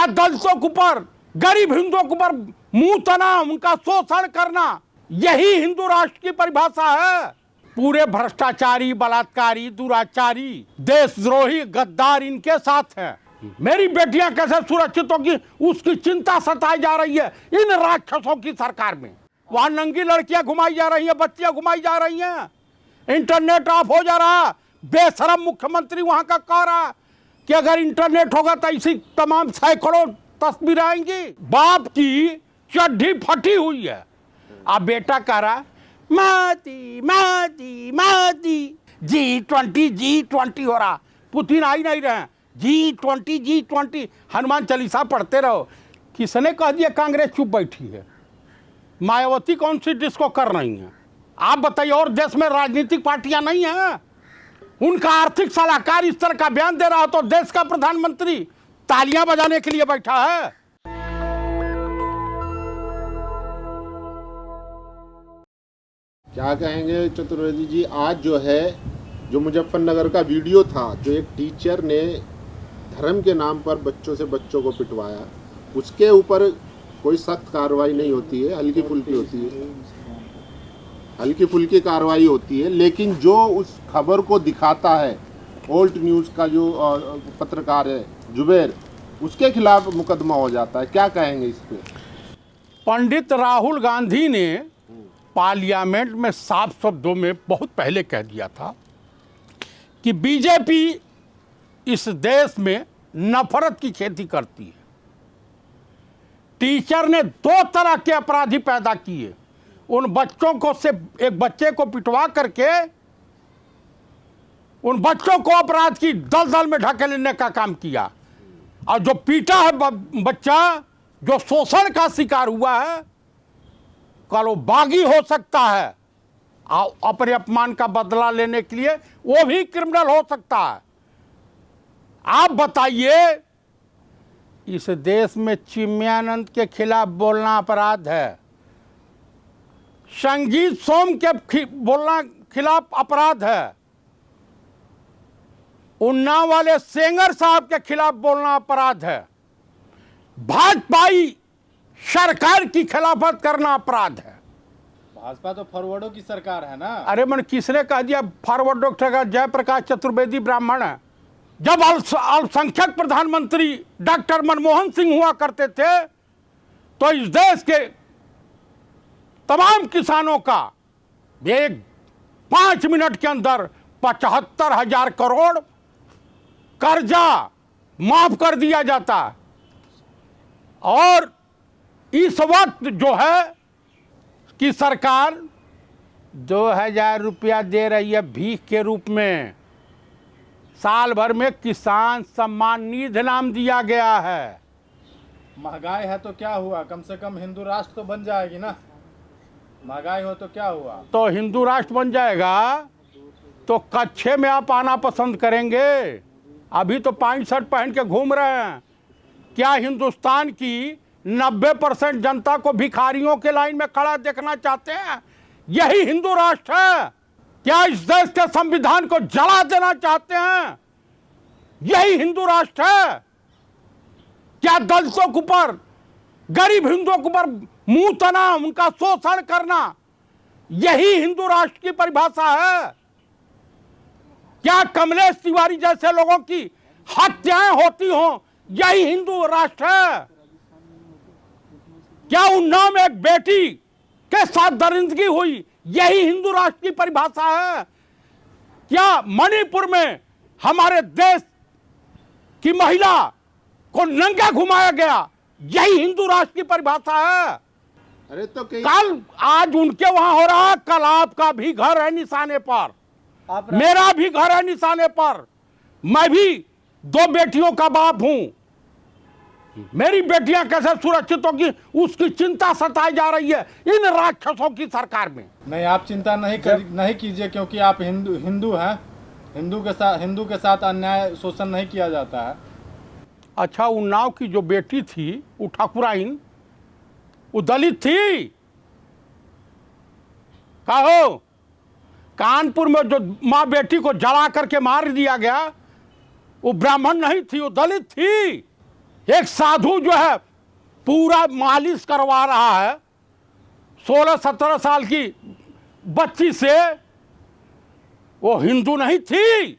क्या दलितों के ऊपर, गरीब हिंदुओं के ऊपर मुंह तना, उनका शोषण करना, यही हिंदू राष्ट्र की परिभाषा है। पूरे भ्रष्टाचारी, बलात्कारी, दुराचारी, देशद्रोही, गद्दार इनके साथ है। मेरी बेटियां कैसे सुरक्षित होगी उसकी चिंता सताई जा रही है इन राक्षसों की सरकार में। वहां नंगी लड़कियां घुमाई जा रही हैं, बच्चियां घुमाई जा रही हैं, इंटरनेट ऑफ हो जा रहा। बेशरम मुख्यमंत्री वहां का कह रहा कि अगर इंटरनेट होगा तो ऐसी तमाम सैकड़ों तस्वीर आएंगी। बाप की चड्ढी फटी हुई है। अब बेटा कह रहा माती माती माती, G20 हो रहा, पुतिन आ ही नहीं रहे। G20 हनुमान चालीसा पढ़ते रहो। किसने कह दिया कांग्रेस चुप बैठी है? मायावती कौन सी डिस्को कर रही हैं? आप बताइए। और देश में राजनीतिक पार्टियां नहीं हैं? उनका आर्थिक सलाहकार इस तरह का बयान दे रहा हो तो देश का प्रधानमंत्री तालियां बजाने के लिए बैठा है। क्या कहेंगे चतुर्वेदी जी? आज जो है, जो मुजफ्फरनगर का वीडियो था, जो एक टीचर ने धर्म के नाम पर बच्चों को पिटवाया, उसके ऊपर कोई सख्त कार्रवाई नहीं होती है, हल्की फुल्की होती है, हल्की फुल्की कार्रवाई होती है। लेकिन जो उस खबर को दिखाता है, ओल्ड न्यूज़ का जो पत्रकार है जुबैर, उसके खिलाफ मुकदमा हो जाता है। क्या कहेंगे इस पे? पंडित राहुल गांधी ने पार्लियामेंट में साफ शब्दों में बहुत पहले कह दिया था कि बीजेपी इस देश में नफरत की खेती करती है। टीचर ने दो तरह के अपराधी पैदा किए। उन बच्चों को से एक बच्चे को पिटवा करके उन बच्चों को अपराध की दलदल में ढकेलने का काम किया। और जो पीटा है बच्चा, जो शोषण का शिकार हुआ है, कल वो बागी हो सकता है अपने अपमान का बदला लेने के लिए, वो भी क्रिमिनल हो सकता है। आप बताइए, इस देश में चिन्मयानंद के खिलाफ बोलना अपराध है, संगीत सोम के बोलना खिलाफ अपराध है, उन्नाव वाले सेंगर साहब के खिलाफ बोलना अपराध है, भाजपाई सरकार की खिलाफत करना अपराध है। भाजपा तो फॉरवर्डों की सरकार है ना। अरे मन किसने कह दिया फॉरवर्डों की सरकार? जयप्रकाश चतुर्वेदी ब्राह्मण है। जब अल्पसंख्यक प्रधानमंत्री डॉक्टर मनमोहन सिंह हुआ करते थे तो इस देश के तमाम किसानों का एक 5 मिनट के अंदर 75,000 करोड़ कर्जा माफ कर दिया जाता। और इस वक्त जो है कि सरकार 2,000 रुपया दे रही है भीख के रूप में। साल भर में किसान सम्मान निधि नाम दिया गया है। महंगाई है तो क्या हुआ? कम से कम हिंदू राष्ट्र तो बन जाएगी ना। महंगाई हो तो क्या हुआ? तो हिंदू राष्ट्र बन जाएगा तो कच्छे में आप आना पसंद करेंगे? अभी तो 5 शर्ट पहन के घूम रहे हैं। क्या हिंदुस्तान की 90% जनता को भिखारियों के लाइन में खड़ा देखना चाहते हैं? यही हिंदू राष्ट्र है। क्या इस देश के संविधान को जला देना चाहते हैं? यही हिंदू राष्ट्र है। क्या दलितों के ऊपर, गरीब हिंदुओं के ऊपर मुंह तना, उनका शोषण करना, यही हिंदू राष्ट्र की परिभाषा है? क्या कमलेश तिवारी जैसे लोगों की हत्याएं होती हों, यही हिंदू राष्ट्र है? क्या उन्नाव में एक बेटी के साथ दरिंदगी हुई, यही हिंदू राष्ट्र की परिभाषा है? क्या मणिपुर में हमारे देश की महिला को नंगा घुमाया गया, यही हिंदू राष्ट्र की परिभाषा है? अरे तो कल आज उनके वहां हो रहा, कल आपका भी घर है निशाने पर, मेरा भी घर है निशाने पर। मैं भी 2 बेटियों का बाप हूं। मेरी बेटियां कैसे सुरक्षित होगी उसकी चिंता सताई जा रही है इन राक्षसों की सरकार में। नहीं, आप चिंता नहीं कीजिए, क्योंकि आप हिंदू हैं। हिंदू के साथ अन्याय शोषण नहीं किया जाता है। अच्छा, उन्नाव की जो बेटी थी, वो ठाकुराइन, वो दलित थी? कहो, कानपुर में जो माँ बेटी को जला करके मार दिया गया, वो ब्राह्मण नहीं थी, वो दलित थी। एक साधु जो है पूरा मालिश करवा रहा है 16-17 साल की बच्ची से, वो हिंदू नहीं थी।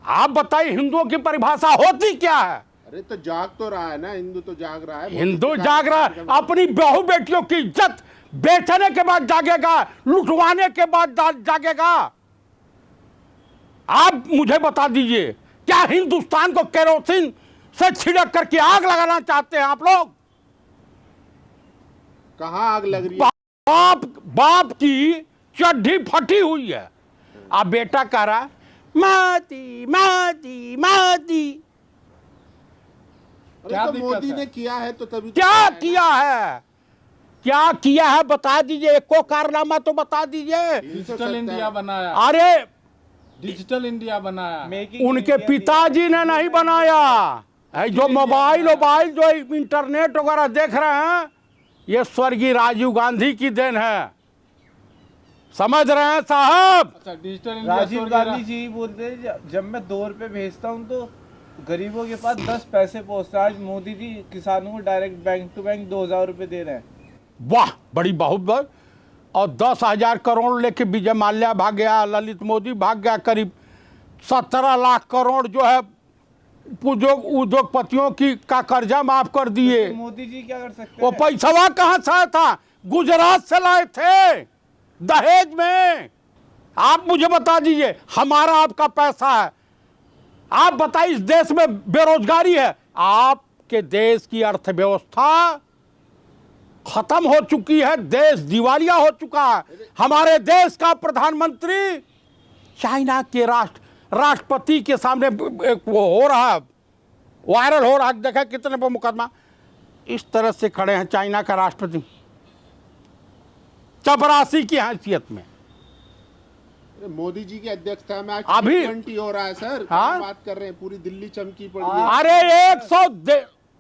आप बताइए हिंदुओं की परिभाषा होती क्या है? अरे तो जाग तो रहा है ना, हिंदू तो जाग रहा है। हिंदू जाग रहा है, अपनी बहू बेटियों की इज्जत बेचने के बाद जागेगा, लुटवाने के बाद जागेगा। आप मुझे बता दीजिए, क्या हिंदुस्तान को केरोसिन से छिड़क करके आग लगाना चाहते हैं आप लोग? कहाँ आग लग रही है? बाप की चड्ढी फटी हुई है। अब बेटा कह रहा है माती माती माती। अरे क्या तो दिक्कत मोदी है? ने किया है तो तभी तो क्या ना। किया है? क्या किया है बता दीजिए, एको कारनामा तो बता दीजिए। डिजिटल इंडिया बनाया, अरे डिजिटल इंडिया बनाया। उनके पिताजी ने नहीं बनाया है। जो मोबाइल जो इंटरनेट वगैरह देख रहे हैं, ये स्वर्गीय राजीव गांधी की देन है। समझ रहे हैं साहब? अच्छा, डिजिटल इंडिया राजीव गांधी जी बोलते हैं जब मैं 2 रुपए भेजता हूँ तो गरीबों के पास 10 पैसे पहुँचते हैं। आज मोदी जी किसानों को डायरेक्ट बैंक टू बैंक 2000 रुपए दे रहे हैं। वाह, बड़ी बहुत। और 10,000 करोड़ लेके विजय माल्या भाग गया, ललित मोदी भाग गया। करीब 17 लाख करोड़ जो है उद्योगपतियों की का कर्जा माफ कर दिए। तो मोदी जी क्या कर सकते वो हैं? पैसा कहाँ से आया था? गुजरात से लाए थे, दहेज में। आप मुझे बता दीजिए, हमारा आपका पैसा है। आप बताइए, इस देश में बेरोजगारी है, आपके देश की अर्थव्यवस्था खत्म हो चुकी है, देश दिवालिया हो चुका है। हमारे देश का प्रधानमंत्री चाइना के राष्ट्रपति के सामने वो हो रहा है, वायरल हो रहा है। देखा कितने पर मुकदमा इस तरह से खड़े हैं चाइना का राष्ट्रपति, चपरासी की हैसियत में। अरे मोदी जी की अध्यक्षता में आज अभी- G20 हो रहा है सर। हाँ? क्या बात कर रहे हैं, पूरी दिल्ली चमकी पड़ी है। अरे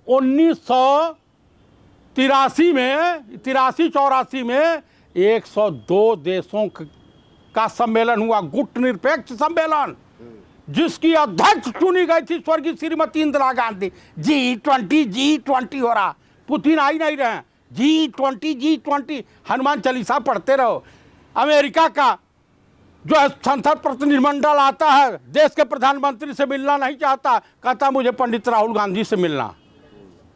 1983 में 83-84 में 102 देशों का सम्मेलन हुआ, गुट निरपेक्ष सम्मेलन, जिसकी अध्यक्ष चुनी गई थी स्वर्गीय श्रीमती इंदिरा गांधी। G20 हो रहा, पुतिन आ ही नहीं रहे। G20 हनुमान चालीसा पढ़ते रहो। अमेरिका का जो है संसद प्रतिनिधिमंडल आता है, देश के प्रधानमंत्री से मिलना नहीं चाहता, कहता मुझे पंडित राहुल गांधी से मिलना।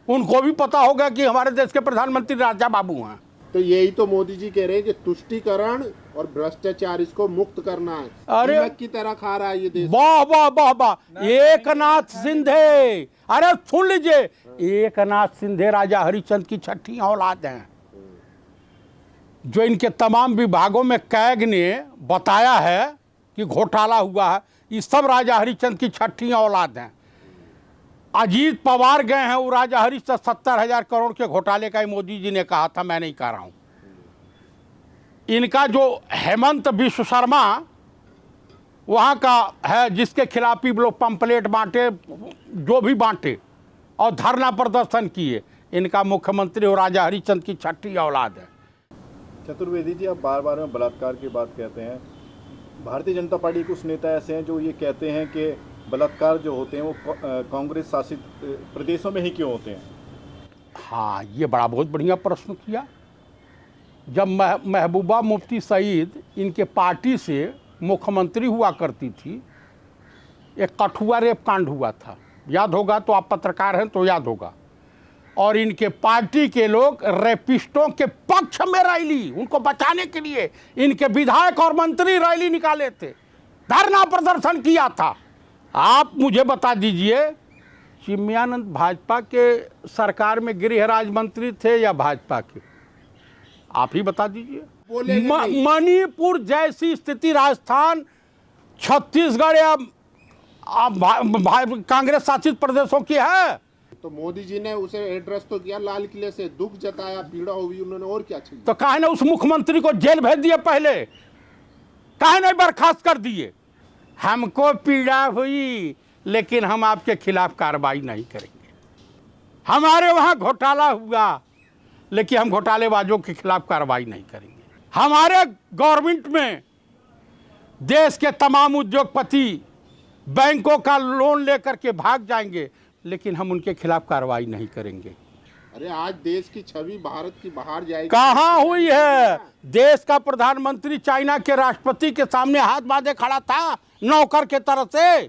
उनको भी पता होगा कि हमारे देश के प्रधानमंत्री राजा बाबू हैं। तो यही तो मोदी जी कह रहे हैं कि तुष्टीकरण और भ्रष्टाचार इसको मुक्त करना है। अरे- नमक की तरह खा रहा है ये देश। वाह वाह वाह वाह। एकनाथ शिंदे, अरे सुन लीजिए, एकनाथ शिंदे राजा हरिश्चंद्र की छठी औलाद हैं। जो इनके तमाम विभागों में कैग ने बताया है कि घोटाला हुआ है, ये सब राजा हरिश्चंद्र की छठी औलाद हैं। अजीत पवार गए हैं, वो राजा हरिश्चंद्र 70,000 करोड़ के घोटाले का ही मोदी जी ने कहा था, मैं नहीं कह रहा हूं। इनका जो हेमंत विश्व शर्मा वहाँ का है, जिसके खिलाफ ही लोग पंपलेट बांटे, जो भी बांटे और धरना प्रदर्शन किए, इनका मुख्यमंत्री और राजा हरिश्चंद्र की छठी औलाद है। चतुर्वेदी जी, आप बार बार में बलात्कार की बात कहते हैं। भारतीय जनता पार्टी के कुछ नेता ऐसे हैं जो ये कहते हैं कि बलात्कार जो होते हैं वो कांग्रेस शासित प्रदेशों में ही क्यों होते हैं? हाँ, ये बड़ा बहुत बढ़िया प्रश्न किया। जब महबूबा मुफ्ती सईद इनके पार्टी से मुख्यमंत्री हुआ करती थी, एक कठुआ रेप कांड हुआ था, याद होगा तो, आप पत्रकार हैं तो याद होगा। और इनके पार्टी के लोग रेपिस्टों के पक्ष में रैली, उनको बचाने के लिए इनके विधायक और मंत्री रैली निकाले थे, धरना प्रदर्शन किया था। आप मुझे बता दीजिए, चिन्मयानंद भाजपा के सरकार में गृह राज्य मंत्री थे या भाजपा के? आप ही बता दीजिए। बोलेंगे नहीं। मणिपुर जैसी स्थिति राजस्थान, छत्तीसगढ़ या कांग्रेस शासित प्रदेशों की है। तो मोदी जी ने उसे एड्रेस तो किया लाल किले से, दुख जताया, पीड़ा हुई उन्होंने, और क्या चाहिए? तो काहे ना उस मुख्यमंत्री को जेल भेज दिए पहले, काहे नहीं बर्खास्त कर दिए? हमको पीड़ा हुई लेकिन हम आपके खिलाफ कार्रवाई नहीं करेंगे। हमारे वहाँ घोटाला हुआ लेकिन हम घोटालेबाजों के खिलाफ कार्रवाई नहीं करेंगे। हमारे गवर्नमेंट में देश के तमाम उद्योगपति बैंकों का लोन लेकर के भाग जाएंगे, लेकिन हम उनके खिलाफ कार्रवाई नहीं करेंगे। अरे आज देश की छवि भारत की बाहर जाएगी। कहाँ हुई है? देश का प्रधानमंत्री चाइना के राष्ट्रपति के सामने हाथ बांधे खड़ा था नौकर के तरह से।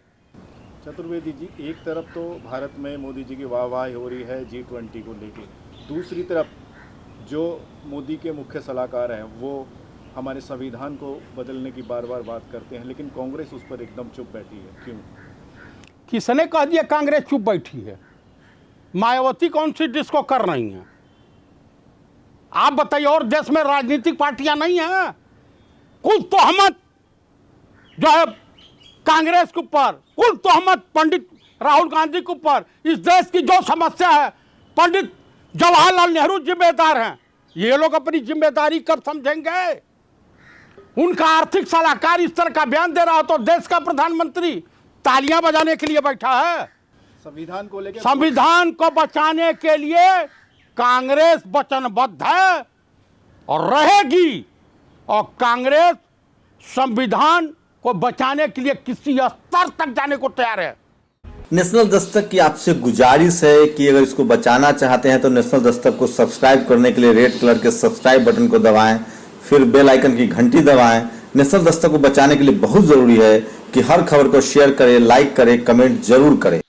चतुर्वेदी जी, एक तरफ तो भारत में मोदी जी की वाहवाही हो रही है G20 को लेके, दूसरी तरफ जो मोदी के मुख्य सलाहकार हैं वो हमारे संविधान को बदलने की बार बार बात करते हैं, लेकिन कांग्रेस उस पर एकदम चुप बैठी है, क्यों? किसने कह दिया कांग्रेस चुप बैठी है? मायावती कौन सी डिस्को कर रही हैं? आप बताइए, और देश में राजनीतिक पार्टियां नहीं हैं? कुल तोहमत जो है कांग्रेस के ऊपर, कुल तोहमत पंडित राहुल गांधी के ऊपर। इस देश की जो समस्या है पंडित जवाहरलाल नेहरू जिम्मेदार हैं। ये लोग अपनी जिम्मेदारी कब समझेंगे? उनका आर्थिक सलाहकार इस तरह का बयान दे रहा हो तो देश का प्रधानमंत्री तालियां बजाने के लिए बैठा है। संविधान को लेकर, संविधान को बचाने के लिए कांग्रेस वचनबद्ध है और रहेगी, और कांग्रेस संविधान को बचाने के लिए किसी स्तर तक जाने को तैयार है। नेशनल दस्तक की आपसे गुजारिश है कि अगर इसको बचाना चाहते हैं तो नेशनल दस्तक को सब्सक्राइब करने के लिए रेड कलर के सब्सक्राइब बटन को दबाएं, फिर बेल आइकन की घंटी दबाएं। नेशनल दस्तक को बचाने के लिए बहुत जरूरी है कि हर खबर को शेयर करें, लाइक करें, कमेंट जरूर करें।